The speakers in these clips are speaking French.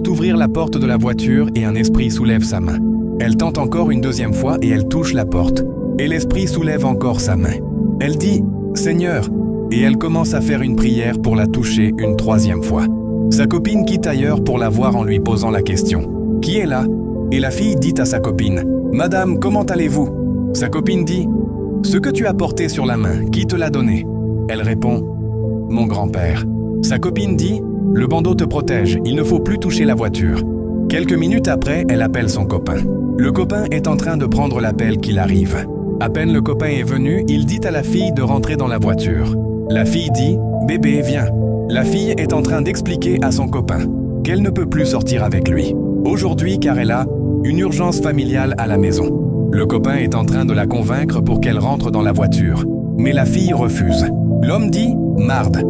veut ouvrir la porte de la voiture et un esprit soulève sa main. Elle tente encore une deuxième fois et elle touche la porte. Et l'esprit soulève encore sa main. Elle dit « Seigneur !» et elle commence à faire une prière pour la toucher une troisième fois. Sa copine quitte ailleurs pour la voir en lui posant la question « Qui est là ?» Et la fille dit à sa copine « Madame, comment allez-vous ?» Sa copine dit « Ce que tu as porté sur la main, qui te l'a donné ?» Elle répond « Mon grand-père. » Sa copine dit « Le bandeau te protège, il ne faut plus toucher la voiture. » Quelques minutes après, elle appelle son copain. Le copain est en train de prendre l'appel qu'il arrive. À peine le copain est venu, il dit à la fille de rentrer dans la voiture. La fille dit « Bébé, viens ». La fille est en train d'expliquer à son copain qu'elle ne peut plus sortir avec lui. Aujourd'hui, car elle a une urgence familiale à la maison. Le copain est en train de la convaincre pour qu'elle rentre dans la voiture. Mais la fille refuse. L'homme dit « Marde ».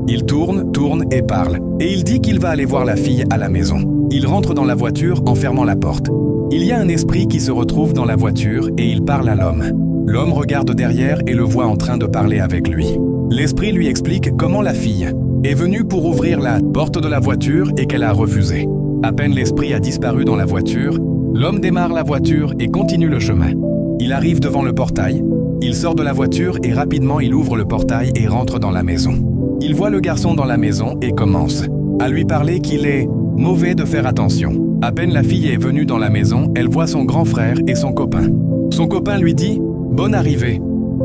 Il tourne et parle. Et il dit qu'il va aller voir la fille à la maison. Il rentre dans la voiture en fermant la porte. Il y a un esprit qui se retrouve dans la voiture et il parle à l'homme. L'homme regarde derrière et le voit en train de parler avec lui. L'esprit lui explique comment la fille est venue pour ouvrir la porte de la voiture et qu'elle a refusé. À peine l'esprit a disparu dans la voiture, l'homme démarre la voiture et continue le chemin. Il arrive devant le portail, il sort de la voiture et rapidement il ouvre le portail et rentre dans la maison. Il voit le garçon dans la maison et commence à lui parler qu'il est mauvais de faire attention. À peine la fille est venue dans la maison, elle voit son grand frère et son copain. Son copain lui dit « Bonne arrivée »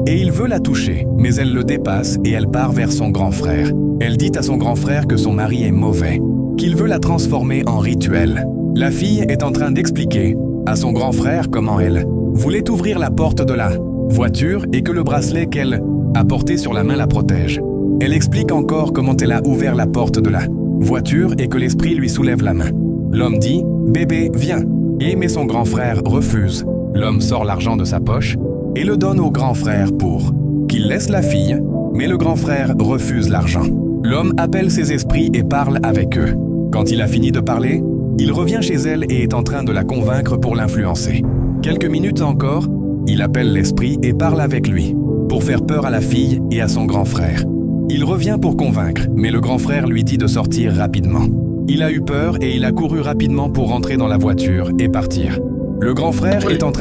et il veut la toucher, mais elle le dépasse et elle part vers son grand frère. Elle dit à son grand frère que son mari est mauvais, qu'il veut la transformer en rituel. La fille est en train d'expliquer à son grand frère comment elle voulait ouvrir la porte de la voiture et que le bracelet qu'elle a porté sur la main la protège. Elle explique encore comment elle a ouvert la porte de la voiture et que l'esprit lui soulève la main. L'homme dit « Bébé, viens » mais son grand frère refuse. L'homme sort l'argent de sa poche et le donne au grand frère pour qu'il laisse la fille, mais le grand frère refuse l'argent. L'homme appelle ses esprits et parle avec eux. Quand il a fini de parler, il revient chez elle et est en train de la convaincre pour l'influencer. Quelques minutes encore, il appelle l'esprit et parle avec lui, pour faire peur à la fille et à son grand frère. Il revient pour convaincre, mais le grand frère lui dit de sortir rapidement. Il a eu peur et il a couru rapidement pour rentrer dans la voiture et partir. Le grand frère est en train